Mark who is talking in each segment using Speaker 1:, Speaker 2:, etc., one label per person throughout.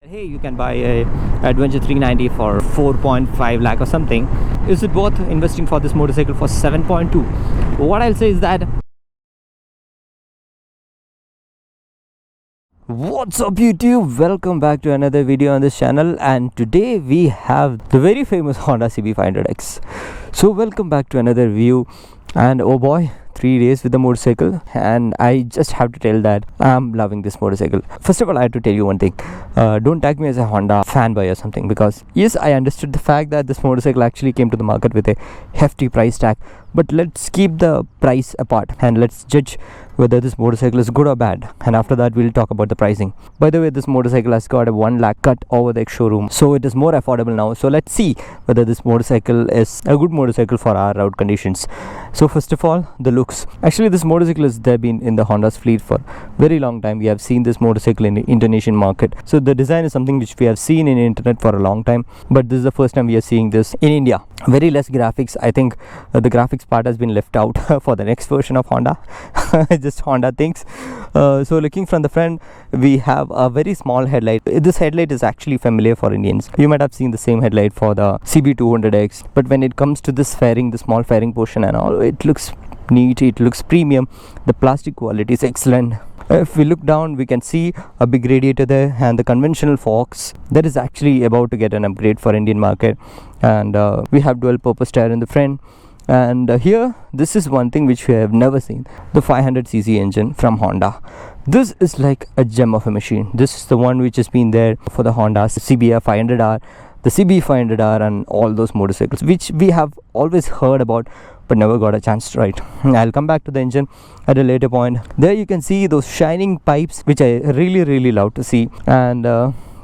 Speaker 1: Hey, you can buy a Adventure 390 for 4.5 lakh or something. Is it worth investing for this motorcycle for 7.2? What I'll say is that, what's up YouTube, welcome back to another video on this channel, and today we have the very famous Honda CB500X. So welcome back to another review, and oh boy, 3 days with the motorcycle, and I just have to tell that I'm loving this motorcycle. First of all, I have to tell you one thing. Don't tag me as a Honda fanboy or something, because yes, I understood the fact that this motorcycle actually came to the market with a hefty price tag, but let's keep the price apart and let's judge whether this motorcycle is good or bad, and after that we'll talk about the pricing. By the way, this motorcycle has got a 1 lakh cut over the showroom, so it is more affordable now. So let's see whether this motorcycle is a good motorcycle for our road conditions. So first of all, the looks. Actually, this motorcycle has been in the Honda's fleet for very long time. We have seen this motorcycle in the Indonesian market, so the design is something which we have seen in the internet for a long time, but this is the first time we are seeing this in India. Very less graphics. I think the graphics part has been left out for the next version of Honda. Just Honda things. So looking from the front, we have a very small headlight. This headlight is actually familiar for Indians. You might have seen the same headlight for the CB500X, but when it comes to this fairing, the small fairing portion and all, it looks neat, it looks premium. The plastic quality is excellent. If we look down, we can see a big radiator there, and the conventional forks that is actually about to get an upgrade for Indian market. And we have dual purpose tire in the front. And here, this is one thing which we have never seen, the 500cc engine from Honda. This is like a gem of a machine. This is the one which has been there for the Honda CB500R, the CB500R, and all those motorcycles which we have always heard about but never got a chance to ride. I'll come back to the engine at a later point. There you can see those shining pipes which I really love to see. And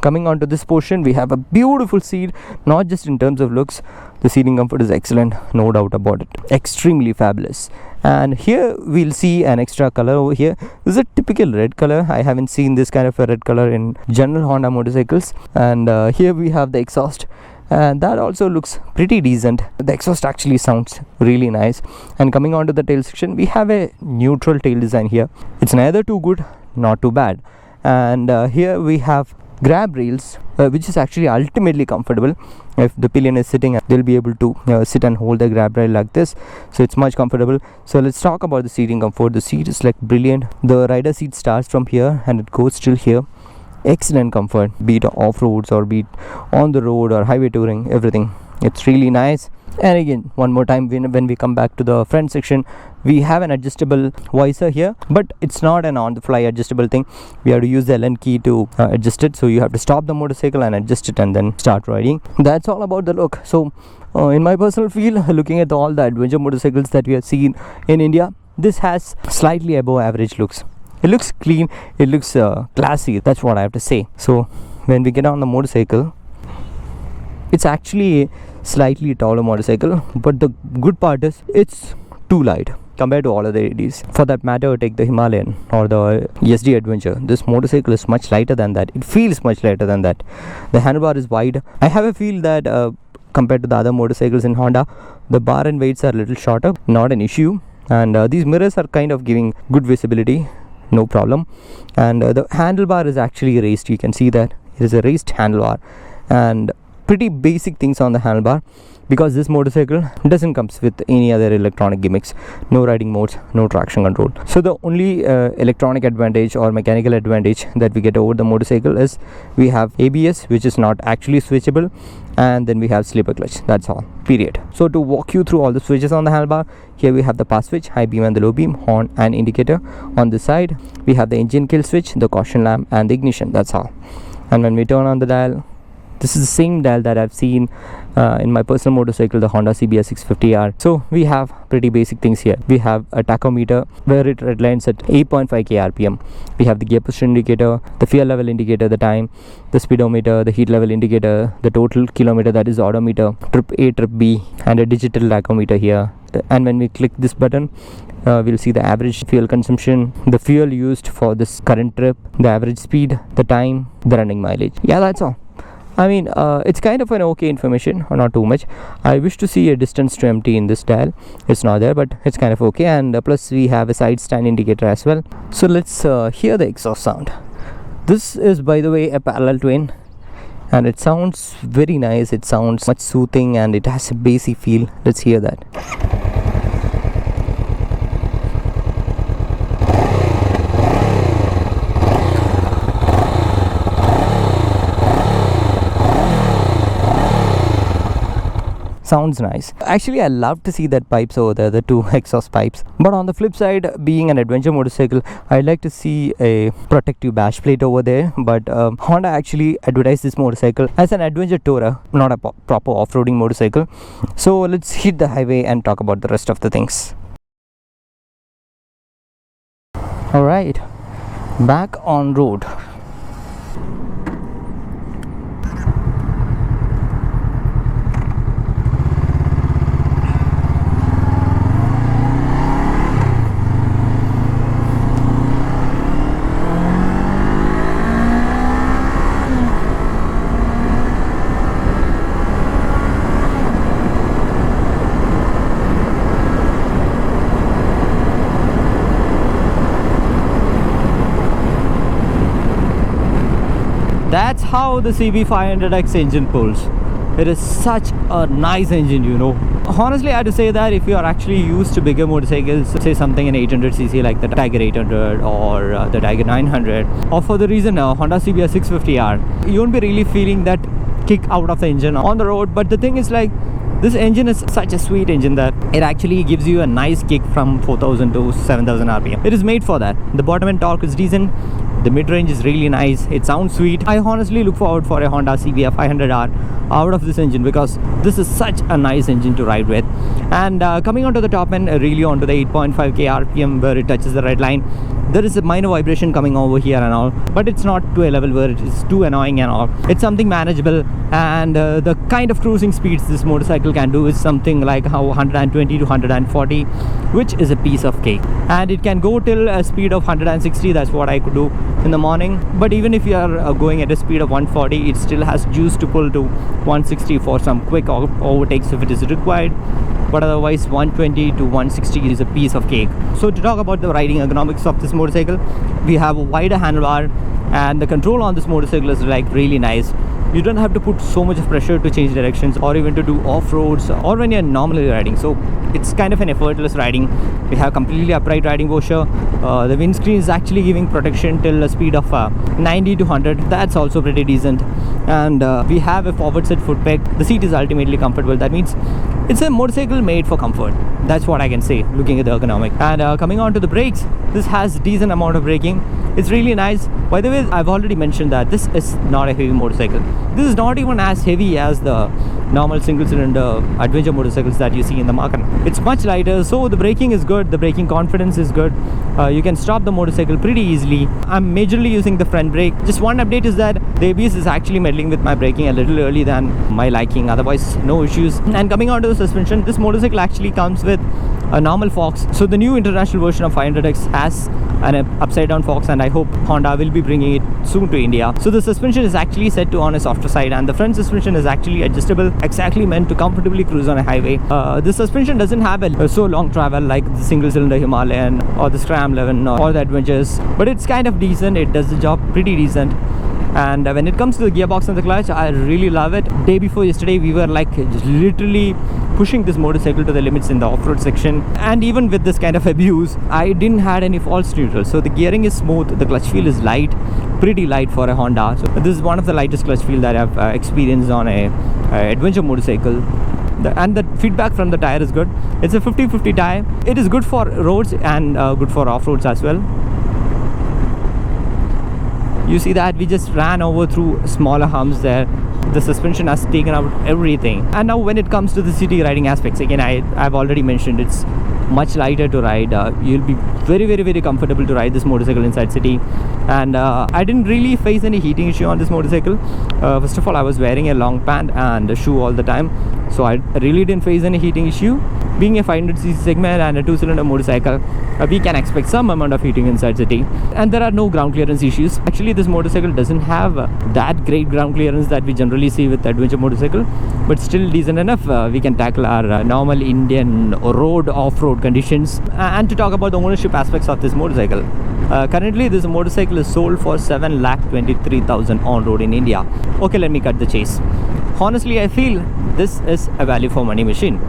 Speaker 1: coming on to this portion, we have a beautiful seat, not just in terms of looks. The seating comfort is excellent, no doubt about it, extremely fabulous. And here we'll see an extra color over here. This is a typical red color. I haven't seen this kind of a red color in general Honda motorcycles. And here we have the exhaust, and that also looks pretty decent. The exhaust actually sounds really nice. And coming on to the tail section, we have a neutral tail design here. It's neither too good not too bad. And here we have grab rails, which is actually ultimately comfortable. If the pillion is sitting, they'll be able to sit and hold the grab rail like this, so it's much comfortable. So let's talk about the seating comfort. The seat is like brilliant. The rider seat starts from here and it goes till here. Excellent comfort, be it off-roads or be it on the road or highway touring, everything. It's really nice. And again, one more time, when we come back to the front section, we have an adjustable visor here, but it's not an on-the-fly adjustable thing. We have to use the Allen key to adjust it. So you have to stop the motorcycle and adjust it and then start riding. That's all about the look. So in my personal feel, looking at all the adventure motorcycles that we have seen in India, this has slightly above average looks. It looks clean, it looks classy, that's what I have to say. So when we get on the motorcycle, it's actually a slightly taller motorcycle, but the good part is it's too light compared to all other ADs. For that matter, take the Himalayan or the SD Adventure. This motorcycle is much lighter than that. It feels much lighter than that. The handlebar is wide. I have a feel that compared to the other motorcycles in Honda, the bar and weights are a little shorter, not an issue. And these mirrors are kind of giving good visibility, no problem. And the handlebar is actually raised. You can see that it is a raised handlebar, and pretty basic things on the handlebar, because this motorcycle doesn't comes with any other electronic gimmicks. No riding modes, no traction control. So the only electronic advantage or mechanical advantage that we get over the motorcycle is we have ABS, which is not actually switchable, and then we have slipper clutch. That's all, period. So to walk you through all the switches on the handlebar, here we have the pass switch, high beam and the low beam, horn and indicator. On this side we have the engine kill switch, the caution lamp and the ignition. That's all. And when we turn on the dial, this is the same dial that I've seen in my personal motorcycle, the Honda CBS650R. So we have pretty basic things here. We have a tachometer where it redlines at 8.5k RPM. We have the gear position indicator, the fuel level indicator, the time, the speedometer, the heat level indicator, the total kilometer, that is the odometer, trip A, trip B, and a digital tachometer here. And when we click this button, we'll see the average fuel consumption, the fuel used for this current trip, the average speed, the time, the running mileage. Yeah, that's all. I mean, it's kind of an okay information, or not too much. I wish to see a distance to empty in this dial. It's not there, but it's kind of okay. And plus we have a side stand indicator as well. So let's hear the exhaust sound. This is, by the way, a parallel twin. and it sounds very nice. It sounds much soothing and it has a bassy feel. Let's hear that. Sounds nice. Actually, I love to see that pipes over there, the two exhaust pipes. But on the flip side, being an adventure motorcycle, I'd like to see a protective bash plate over there. But Honda actually advertised this motorcycle as an adventure tourer, not a proper off-roading motorcycle. So let's hit the highway and talk about the rest of the things. Alright, back on road. That's how the CB500X engine pulls. It is such a nice engine, you know. Honestly, I have to say that if you are actually used to bigger motorcycles, say something in 800cc like the Tiger 800 or the Tiger 900, or for the reason Honda CB650R, you won't be really feeling that kick out of the engine on the road. But the thing is, like, this engine is such a sweet engine that it actually gives you a nice kick from 4000 to 7000 rpm. It is made for that. The bottom end torque is decent. The mid-range is really nice. It sounds sweet. I honestly look forward for a Honda CB500R out of this engine because this is such a nice engine to ride with. And coming onto the top end, really onto the 8.5k rpm where it touches the red line, there is a minor vibration coming over here and all, but it's not to a level where it is too annoying and all. It's something manageable, and the kind of cruising speeds this motorcycle can do is something like how 120 to 140, which is a piece of cake. And it can go till a speed of 160. That's what I could do in the morning. But even if you are going at a speed of 140, it still has juice to pull to 160 for some quick overtakes if it is required. But otherwise 120 to 160 is a piece of cake. So to talk about the riding ergonomics of this motorcycle, we have a wider handlebar, and the control on this motorcycle is like really nice. You don't have to put so much of pressure to change directions or even to do off-roads or when you're normally riding. So it's kind of an effortless riding. We have completely upright riding posture. The windscreen is actually giving protection till a speed of 90 to 100. That's also pretty decent. And we have a forward set foot peg. The seat is ultimately comfortable. That means it's a motorcycle made for comfort. That's what I can say looking at the ergonomic. And coming on to the brakes, this has decent amount of braking. It's really nice. By the way, I've already mentioned that this is not a heavy motorcycle. This is not even as heavy as the normal single cylinder adventure motorcycles that you see in the market. It's much lighter, so the braking is good. The braking confidence is good. You can stop the motorcycle pretty easily. I'm majorly using the front brake. Just one update is that the ABS is actually meddling with my braking a little early than my liking. Otherwise, no issues. And coming on to the suspension, this motorcycle actually comes with a normal forks. So the new international version of 500X has an upside down forks, and I hope Honda will be bringing it soon to India. So the suspension is actually set to on a softer side, and the front suspension is actually adjustable, exactly meant to comfortably cruise on a highway. The suspension doesn't have a so long travel like the single cylinder Himalayan or the Scram 11 or the Adventures, but it's kind of decent. It does the job pretty decent. And when it comes to the gearbox and the clutch, I really love it. Day before yesterday, we were like just literally pushing this motorcycle to the limits in the off-road section, and even with this kind of abuse, I didn't had any false neutral. So the gearing is smooth, the clutch feel is light, pretty light for a Honda. So this is one of the lightest clutch feel that I've experienced on a adventure motorcycle. And the feedback from the tire is good. It's a 50-50 tire. It is good for roads and good for off-roads as well. You see that we just ran over through smaller humps there. The suspension has taken out everything. And now when it comes to the city riding aspects, again, I've already mentioned it's much lighter to ride. You'll be very comfortable to ride this motorcycle inside city. And I didn't really face any heating issue on this motorcycle. First of all, I was wearing a long pant and a shoe all the time, so I really didn't face any heating issue. being a 500cc segment and a 2-cylinder motorcycle, we can expect some amount of heating inside city, and there are no ground clearance issues. Actually, this motorcycle doesn't have that great ground clearance that we generally see with adventure motorcycle, but still decent enough. We can tackle our normal Indian road off-road conditions. And to talk about the ownership aspects of this motorcycle, currently this motorcycle is sold for 7,23,000 on road in India. Okay, let me cut the chase. Honestly, I feel this is a value for money machine,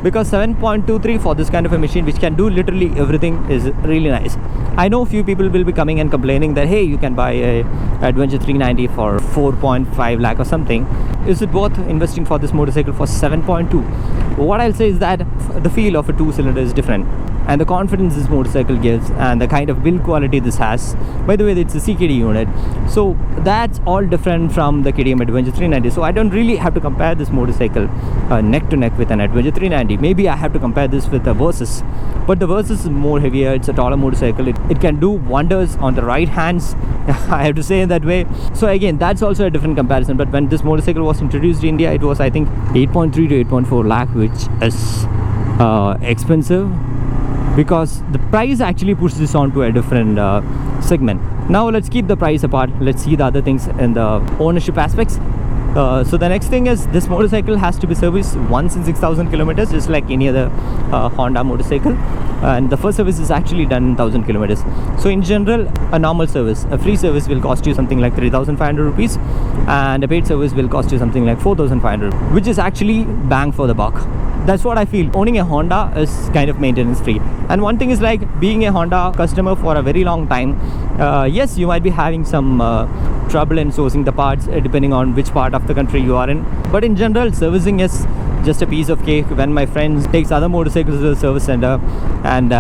Speaker 1: because 7.23 for this kind of a machine which can do literally everything is really nice. I know few people will be coming and complaining that hey, you can buy a Adventure 390 for 4.5 lakh or something. Is it worth investing for this motorcycle for 7.2? What I'll say is that the feel of a 2-cylinder is different, and the confidence this motorcycle gives, and the kind of build quality this has. By the way, it's a CKD unit, so that's all different from the KTM Adventure 390. So I don't really have to compare this motorcycle neck to neck with an Adventure 390. Maybe I have to compare this with a Versus, but the Versus is more heavier. It's a taller motorcycle. It can do wonders on the right hands. I have to say in that way. So again, that's also a different comparison. But when this motorcycle was introduced in India, it was I think 8.3 to 8.4 lakh, which is expensive, because the price actually pushes this on to a different segment. Now let's keep the price apart. Let's see the other things in the ownership aspects. So the next thing is, this motorcycle has to be serviced once in 6,000 kilometers, just like any other Honda motorcycle, and the first service is actually done in 1,000 kilometers. So in general, a normal service, a free service will cost you something like 3,500 rupees, and a paid service will cost you something like 4,500, which is actually bang for the buck. That's what I feel. Owning a Honda is kind of maintenance free. And one thing is, like, being a Honda customer for a very long time, yes, you might be having some trouble in sourcing the parts depending on which part of the country you are in, but in general, servicing is just a piece of cake. When my friends takes other motorcycles to the service center and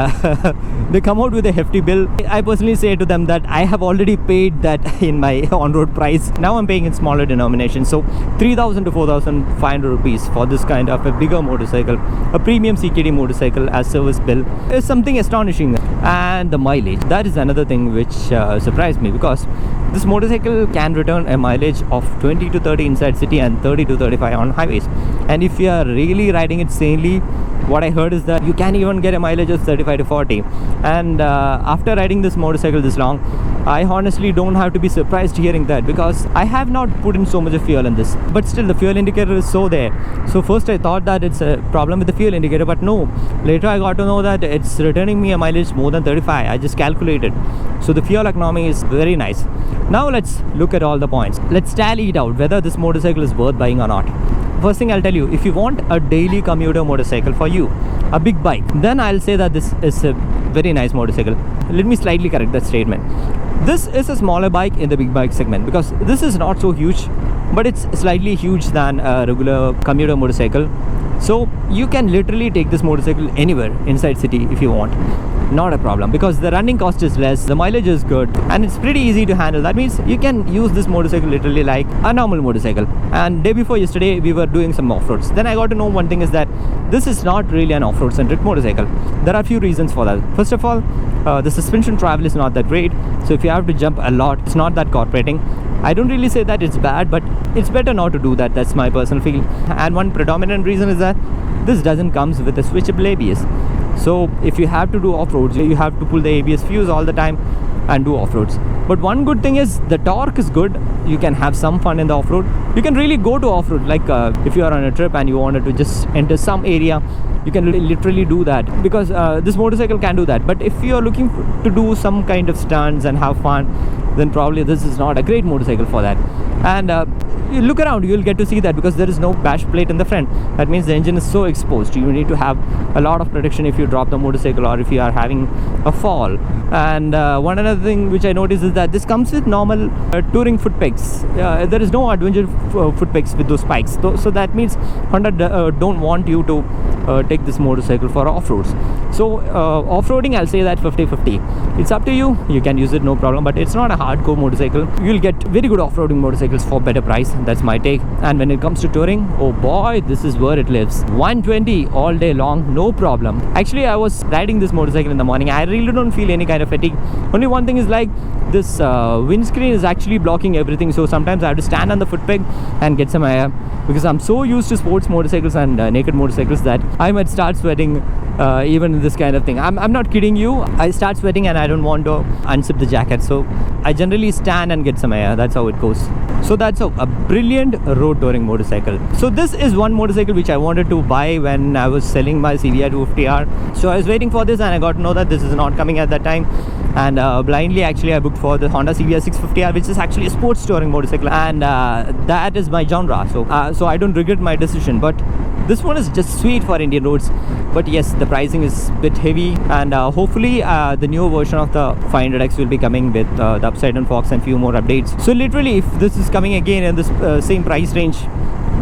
Speaker 1: they come out with a hefty bill, I personally say to them that I have already paid that in my on-road price. Now I'm paying in smaller denominations, so 3,000 to 4,500 rupees for this kind of a bigger motorcycle, a premium CKD motorcycle as service bill, is something astonishing. And the mileage, that is another thing which surprised me, because this motorcycle can return a mileage of 20 to 30 inside city and 30 to 35 on highways. And if you are really riding it sanely, what I heard is that you can even get a mileage of 35 to 40. And after riding this motorcycle this long, I honestly don't have to be surprised hearing that, because I have not put in so much of fuel in this, but still the fuel indicator is so there. So first I thought that it's a problem with the fuel indicator, but no, later I got to know that it's returning me a mileage more than 35. I just calculated. So the fuel economy is very nice. Now let's look at all the points. Let's tally it out whether this motorcycle is worth buying or not. First thing I'll tell you, if you want a daily commuter motorcycle for you, a big bike, then I'll say that this is a very nice motorcycle. Let me slightly correct that statement. This is a smaller bike in the big bike segment, because this is not so huge, but it's slightly huge than a regular commuter motorcycle. So you can literally take this motorcycle anywhere inside city if you want. Not a problem, because the running cost is less, the mileage is good, and it's pretty easy to handle. That means you can use this motorcycle literally like a normal motorcycle. And day before yesterday we were doing some off-roads. Then I got to know one thing is that this is not really an off-road centric motorcycle. There are a few reasons for that. First of all, the suspension travel is not that great, so if you have to jump a lot, it's not that cooperating. I don't really say that it's bad, but it's better not to do that. That's my personal feel. And one predominant reason is that this doesn't comes with a switchable ABS. So if you have to do off-roads, you have to pull the ABS fuse all the time and do off-roads. But one good thing is the torque is good. You can have some fun in the off-road. You can really go to off-road, like if you are on a trip and you wanted to just enter some area, you can literally do that, because this motorcycle can do that. But if you are looking to do some kind of stunts and have fun, then probably this is not a great motorcycle for that. And you look around, you'll get to see that, because there is no bash plate in the front. That means the engine is so exposed. You need to have a lot of protection if you drop the motorcycle or if you are having a fall. And one another thing which I noticed is that this comes with normal touring foot pegs. There is no adventure foot pegs with those spikes. So that means Honda don't want you to take this motorcycle for off-roads. So off-roading, I'll say that 50-50. It's up to you. You can use it, no problem, but it's not a hardcore motorcycle. You'll get very good off-roading motorcycles for better price that's my take. And when it comes to touring, oh boy, this is where it lives. 120 all day long, no problem. Actually, I was riding this motorcycle in the morning. I really don't feel any kind of fatigue. Only one thing is like this windscreen is actually blocking everything, so sometimes I have to stand on the foot peg and get some air, because I'm so used to sports motorcycles and naked motorcycles that I might start sweating even in this kind of thing. I'm not kidding you. I start sweating and I don't want to unzip the jacket, so I generally stand and get some air. That's how it goes. So that's a brilliant road touring motorcycle. So this is one motorcycle which I wanted to buy when I was selling my CBR 250R. So I was waiting for this and I got to know that this is not coming at that time, and blindly actually I booked for the Honda CBR 650R, which is actually a sports touring motorcycle, and that is my genre. So I don't regret my decision. But this one is just sweet for Indian roads. But yes, the pricing is a bit heavy, and hopefully the new version of the 500X will be coming with the upside down forks and few more updates. So literally, if this is coming again in this same price range,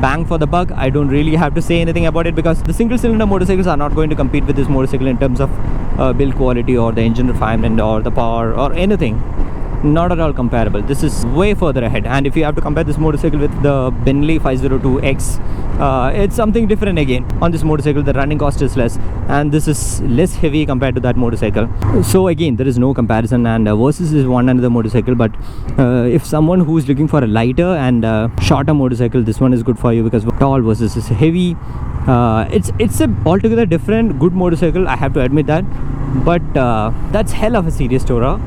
Speaker 1: bang for the buck. I don't really have to say anything about it, because the single cylinder motorcycles are not going to compete with this motorcycle in terms of build quality or the engine refinement or the power or anything. Not at all comparable. This is way further ahead. And if you have to compare this motorcycle with the Bentley 502X, it's something different again. On this motorcycle, the running cost is less, and this is less heavy compared to that motorcycle. So again, there is no comparison, and Versus is one another motorcycle. But if someone who is looking for a lighter and shorter motorcycle, this one is good for you, because tall versus is heavy. It's a altogether different good motorcycle, I have to admit that. But that's hell of a serious tourer.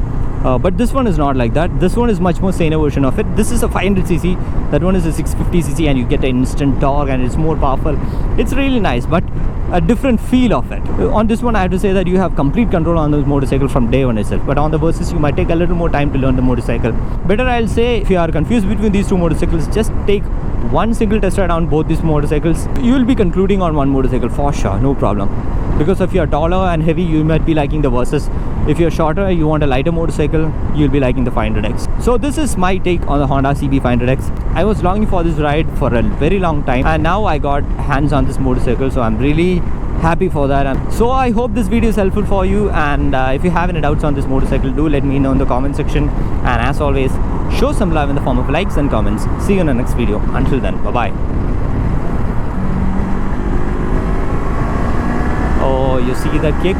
Speaker 1: But this one is not like that. This one is much more saner version of it. This is a 500cc, that one is a 650cc, and you get an instant torque and it's more powerful. It's really nice, but a different feel of it. On this one, I have to say that you have complete control on this motorcycle from day one itself. But on the Versus, you might take a little more time to learn the motorcycle. Better, I'll say, if you are confused between these two motorcycles, just take one single test ride on both these motorcycles. You will be concluding on one motorcycle for sure, no problem. Because if you're taller and heavy, you might be liking the Versus. If you're shorter, you want a lighter motorcycle, you'll be liking the 500X. So this is my take on the Honda CB500X. I was longing for this ride for a very long time, and now I got hands on this motorcycle, so I'm really happy for that. So I hope this video is helpful for you, and if you have any doubts on this motorcycle, do let me know in the comment section. And as always, show some love in the form of likes and comments. See you in the next video. Until then, bye bye. Oh, you see that kick?